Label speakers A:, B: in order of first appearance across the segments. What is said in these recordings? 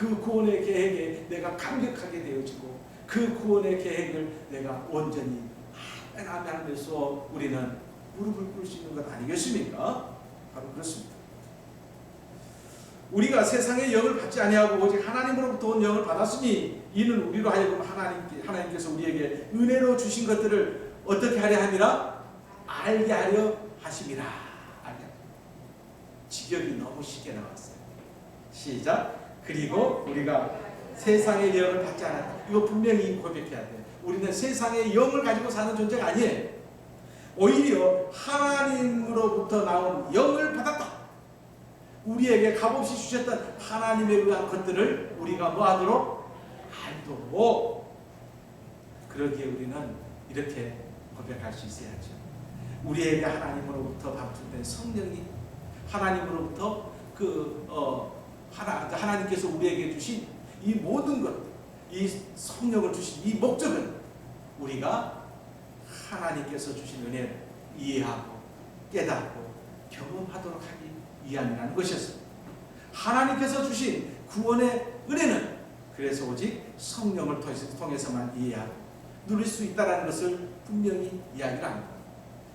A: 그 구원의 계획에 내가 감격하게 되어지고 그 구원의 계획을 내가 온전히 아멘 하면서 우리는 무릎을 꿇을 수 있는 것 아니겠습니까? 바로 그렇습니다. 우리가 세상의 영을 받지 아니하고 오직 하나님으로부터 온 영을 받았으니 이는 우리로 하여금 하나님께서 우리에게 은혜로 주신 것들을 어떻게 하려 함이라? 알게 하려 하심이라. 직역이 너무 쉽게 나왔어요. 시작. 그리고 우리가 세상의 영을 받지 않았다. 이거 분명히 고백해야 돼요. 우리는 세상의 영을 가지고 사는 존재가 아니에요. 오히려 하나님으로부터 나온 영을 받았다. 우리에게 값없이 주셨던 하나님에 의한 것들을 우리가 뭐하도록? 알도록. 그러기에 우리는 이렇게 고백할 수 있어야죠. 우리에게 하나님으로부터 방출된 성령이 하나님으로부터 하나님께서 우리에게 주신 이 모든 것, 이 성령을 주신 이 목적은 우리가 하나님께서 주신 은혜를 이해하고 깨닫고 경험하도록 하기 위함이라는 것이었습니다. 하나님께서 주신 구원의 은혜는 그래서 오직 성령을 통해서만 이해하고 누릴 수 있다는 것을 분명히 이야기를 합니다.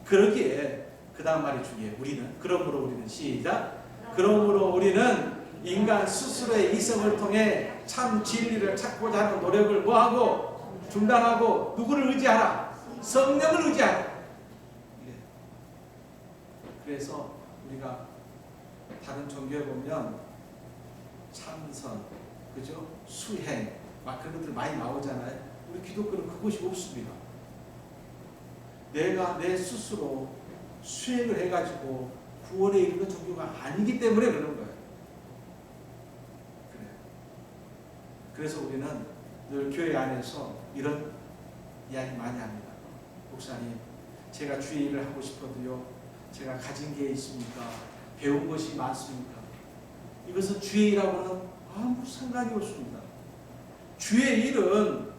A: 그러기에 그 다음 말이 중요해요. 그러므로 우리는 시작. 그러므로 우리는 인간 스스로의 이성을 통해 참 진리를 찾고자 하는 노력을 뭐하고? 중단하고 누구를 의지하라? 성령을 의지하라. 그래서 우리가 다른 종교에 보면 참선, 그죠? 수행, 막 그런 것들 많이 나오잖아요. 우리 기독교는 그것이 없습니다. 내가 내 스스로 수행을 해가지고 구원에 이르는 종교가 아니기 때문에 그러는 거예요. 그래요. 그래서 우리는 늘 교회 안에서 이런 이야기 많이 합니다. 목사님, 제가 주의 일을 하고 싶어도요, 제가 가진 게 있습니까? 배운 것이 많습니까? 이것은 주의 일하고는 아무 상관이 없습니다. 주의 일은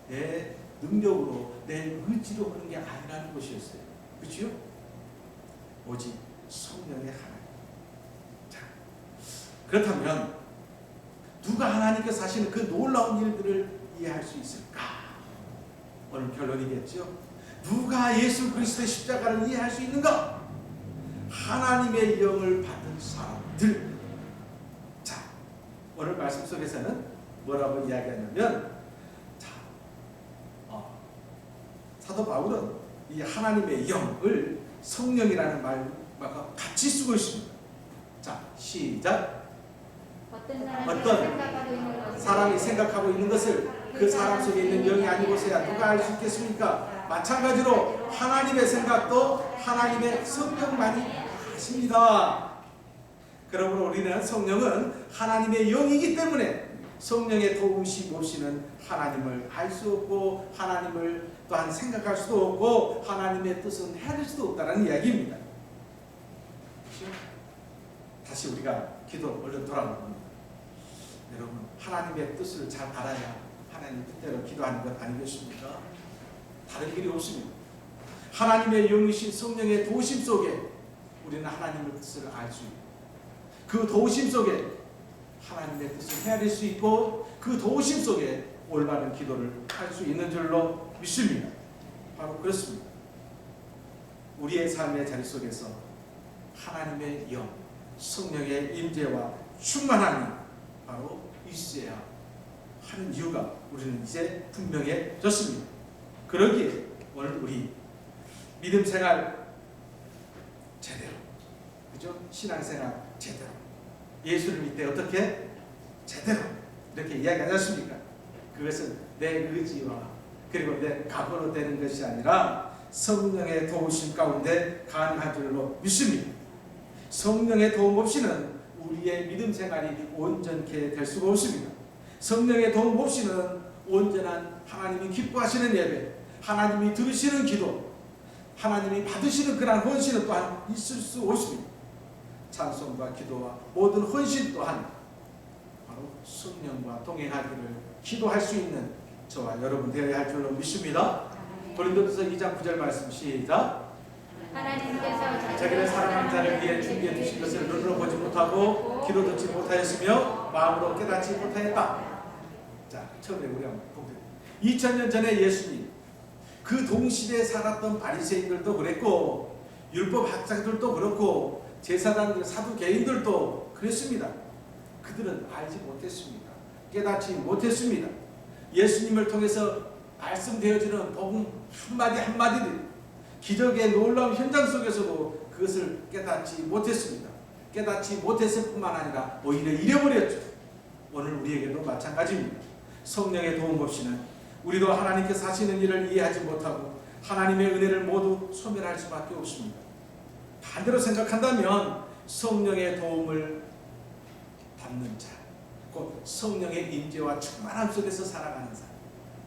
A: 내 능력으로, 내 의지로 하는 게 아니라는 것이었어요. 그렇죠? 오직 성령의 하나님. 자, 그렇다면 누가 하나님께서 하시는 그 놀라운 일들을 이해할 수 있을까? 오늘 결론이겠죠. 누가 예수 그리스도의 십자가를 이해할 수 있는가? 하나님의 영을 받은 사람들. 자, 오늘 말씀 속에서는 뭐라고 이야기하냐면, 사도 바울은 이 하나님의 영을 성령이라는 말과 같이 쓰고 있습니다. 자, 시작. 어떤 사람이 생각하고 있는 것을 그 사람 속에 있는 영이 아니고서야 누가 알 수 있겠습니까? 마찬가지로 하나님의 생각도 하나님의 성령만이 아십니다. 그러므로 우리는 성령은 하나님의 영이기 때문에 성령의 도우심 없이는 하나님을 알 수 없고 하나님을 또한 생각할 수도 없고 하나님의 뜻은 헤아릴 수도 없다는 이야기입니다. 그렇죠? 다시 우리가 기도 얼른 돌아갑니다. 여러분, 하나님의 뜻을 잘 알아야 하나님 뜻대로 기도하는 것 아니겠습니까? 다른 길이 없습니다. 하나님의 영이신 성령의 도우심 속에 우리는 하나님의 뜻을 알 수 있고 그 도우심 속에 하나님의 뜻을 헤아릴 수 있고 그 도우심 속에 올바른 기도를 할 수 있는 줄로 믿습니다. 바로 그렇습니다. 우리의 삶의 자리 속에서 하나님의 영, 성령의 임재와 충만함이 바로 있어야 하는 이유가 우리는 이제 분명해졌습니다. 그러기에 오늘 우리 믿음 생활 제대로, 그죠? 신앙생활 제대로, 예수를 믿되 어떻게? 제대로 이렇게 이야기하지 않습니까? 그것은 내 의지와 그리고 내 각오로 되는 것이 아니라 성령의 도우심 가운데 가능한 줄로 믿습니다. 성령의 도움 없이는 우리의 믿음 생활이 온전케 될 수가 없습니다. 성령의 도움 없이는 온전한 하나님이 기뻐하시는 예배, 하나님이 들으시는 기도, 하나님이 받으시는 그런 헌신은 또한 있을 수 없습니다. 찬송과 기도와 모든 헌신 또한 바로 성령과 동행하기를 기도할 수 있는 저와 여러분 되어야 할 줄로 믿습니다. 고린도전서 2장 9절 말씀 시작.
B: 하나님께서
A: 자기를 사랑하는 자를 위해 준비해 주신 것을 눈으로 보지 못하고 귀로 듣지 못하였으며 마음으로 깨닫지 못하였다. 자, 처음에 우리 한번 보세요. 2000년 전에 예수님, 그 동시대에 살았던 바리새인들도 그랬고 율법 학자들도 그렇고 제사장들, 사두개인들도 그랬습니다. 그들은 알지 못했습니다. 깨닫지 못했습니다. 예수님을 통해서 말씀되어지는 복음 한마디 한마디들, 기적의 놀라운 현장 속에서도 그것을 깨닫지 못했습니다. 깨닫지 못했을 뿐만 아니라 오히려 잃어버렸죠. 오늘 우리에게도 마찬가지입니다. 성령의 도움 없이는 우리도 하나님께서 하시는 일을 이해하지 못하고 하나님의 은혜를 모두 소멸할 수밖에 없습니다. 반대로 생각한다면 성령의 도움을 받는 자, 곧 성령의 임재와 충만함 속에서 살아가는 사람,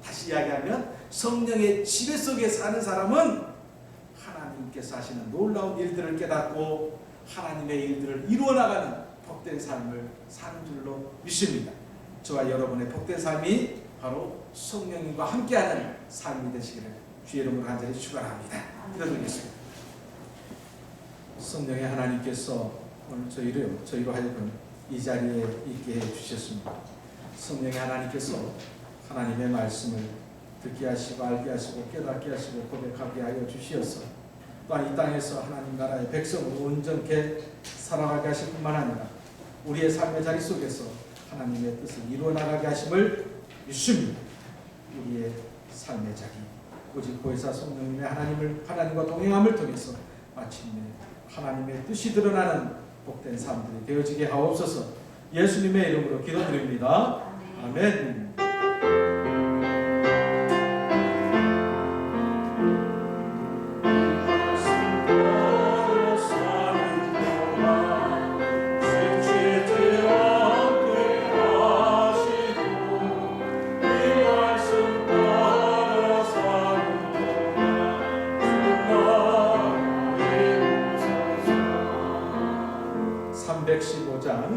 A: 다시 이야기하면 성령의 지배 속에 사는 사람은 하나님께서 하시는 놀라운 일들을 깨닫고 하나님의 일들을 이루어나가는 복된 삶을 사는 줄로 믿습니다. 저와 여러분의 복된 삶이 바로 성령님과 함께하는 삶이 되시기를 주의 이름으로 간절히 축원합니다. 기도드리겠습니다. 성령의 하나님께서 오늘 저희로 하여금 이 자리에 있게 해주셨습니다. 성령의 하나님께서 하나님의 말씀을 듣게 하시고 알게 하시고 깨닫게 하시고 고백하게 하여 주시어서 또한 이 땅에서 하나님 나라의 백성을 온전케 살아가게 하실 뿐만 아니라 우리의 삶의 자리 속에서 하나님의 뜻을 이루어나가게 하심을 믿습니다. 우리의 삶의 자리 오직 보혜사 성령님의 하나님과 동행함을 통해서 마침내 하나님의 뜻이 드러나는 복된 삶들이 되어지게 하옵소서. 예수님의 이름으로 기도드립니다. 아멘.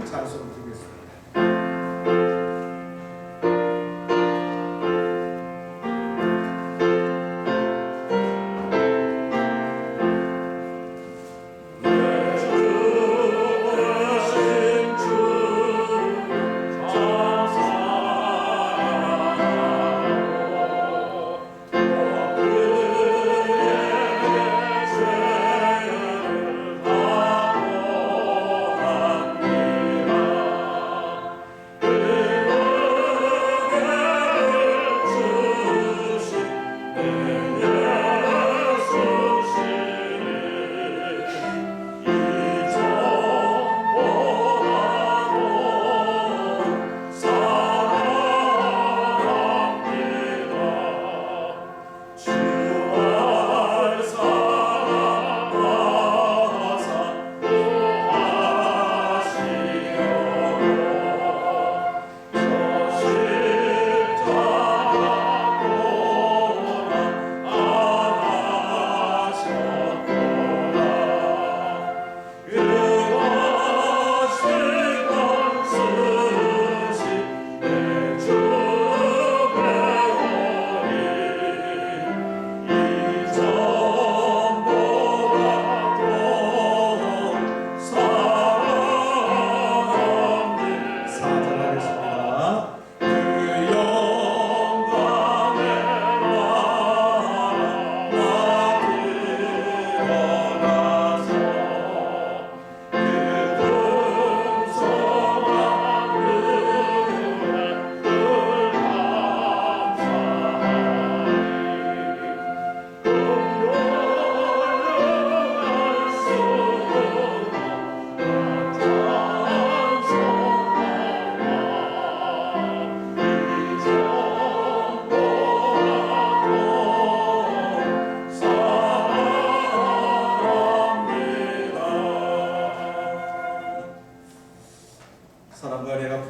A: 찬송 드리겠습니다.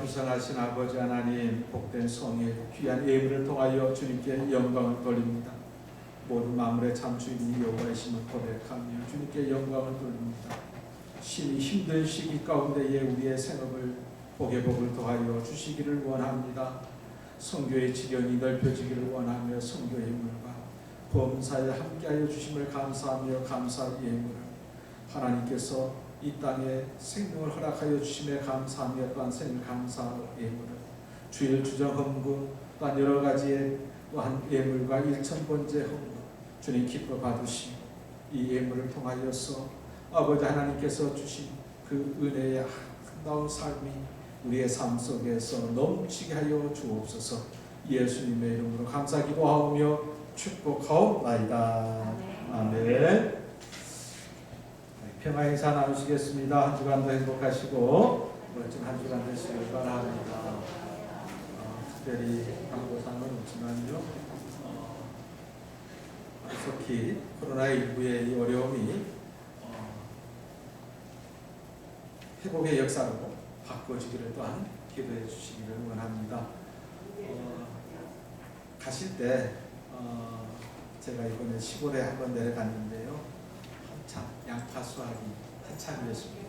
A: 불쌍하신 아버지 하나님, 복된 성의 귀한 예물을 통하여 주님께 영광을 돌립니다. 모든 만물의 참 주인이 여호와이심을 고백하며 주님께 영광을 돌립니다. 심히 힘든 시기 가운데에 우리의 생업을 복의 복을 더하여 주시기를 원합니다. 선교의 지경이 넓혀지기를 원하며 선교의 예물과 범사에 함께하여 주심을 감사하며 감사의 예물을 하나님께서 이 땅에 생명을 허락하여 주심에 감사하며 또한 생일 감사 예물을 주일 주정 헌금 또한 여러 가지의 또한 예물과 일천번제 헌금 주님 기뻐 받으시고 이 예물을 통하여서 아버지 하나님께서 주신 그 은혜의 아름다운 삶이 우리의 삶 속에서 넘치게 하여 주옵소서. 예수님의 이름으로 감사 기도하오며 축복하옵나이다. 아멘. 평화 인사 나누시겠습니다. 한 주간도 행복하시고 멋진 한 주간 되시길 바랍니다. 특별히 광고상은 없지만요. 속히 코로나19의 이 어려움이 회복의 역사로 바꿔주기를 또한 기도해 주시기를 원합니다. 가실 때 제가 이번에 시골에 한번 내려갔는데요. 한참 양파 수확이 한참이었습니다.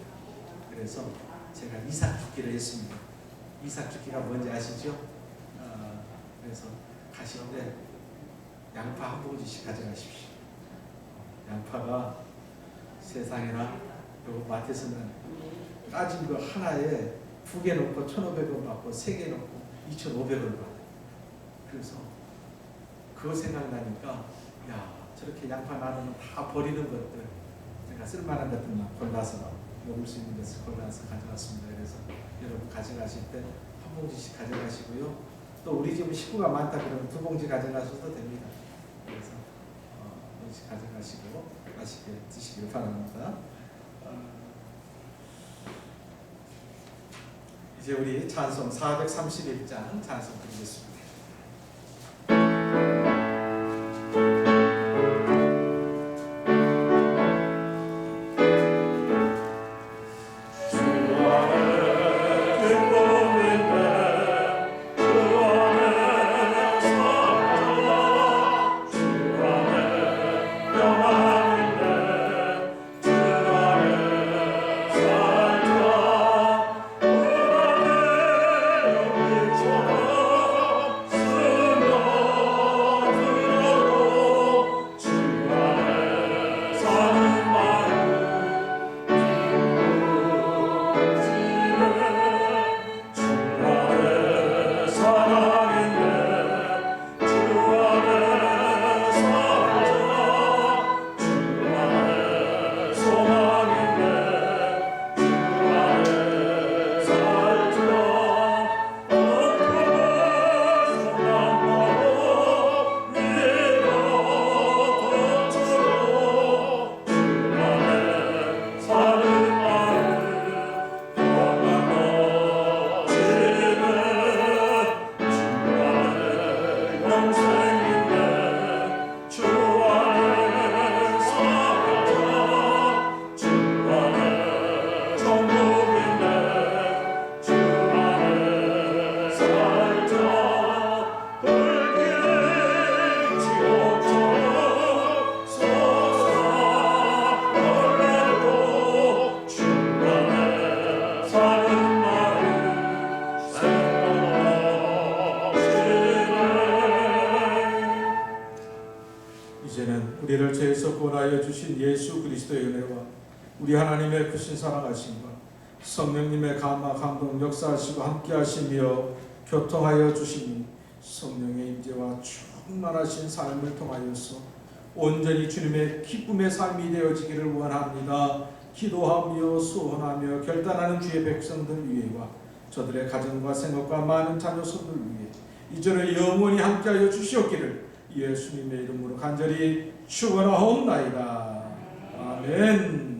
A: 그래서 제가 이삭 죽기를 했습니다. 이삭 죽기가 뭔지 아시죠? 그래서 가실 때 양파 한 봉지씩 가져가십시오. 양파가 세상에나 요 마트에서는 까진 거 하나에 2개 놓고 1,500원 받고 3개 놓고 2,500원 받아요. 그래서 그거 생각나니까 야, 저렇게 양파 나누면 다 버리는 것들 제가 쓸만한 것들만 골라서 먹을 수 있는 것을 골라서 가져왔습니다. 그래서 여러분 가져가실 때 한 봉지씩 가져가시고요. 또 우리 집은 식구가 많다 그러면 2봉지 가져가셔도 됩니다. 그래서 봉지 가져가시고 맛있게 드시길 바랍니다. 이제 우리 찬송 431장 찬송 드리겠습니다. 우리를 죄에서 구원하여 주신 예수 그리스도의 은혜와 우리 하나님의 크신 사랑하심과 성령님의 감화 감동 역사하시고 함께하시며 교통하여 주시니 성령의 임재와 충만하신 삶을 통하여서 온전히 주님의 기쁨의 삶이 되어지기를 원합니다. 기도하며 소원하며 결단하는 주의 백성들 위에와 저들의 가정과 생업과 많은 자녀손들 위해 이전에 영원히 함께하여 주시옵기를 예수님의 이름으로 간절히 축원하옵나이다. 아멘.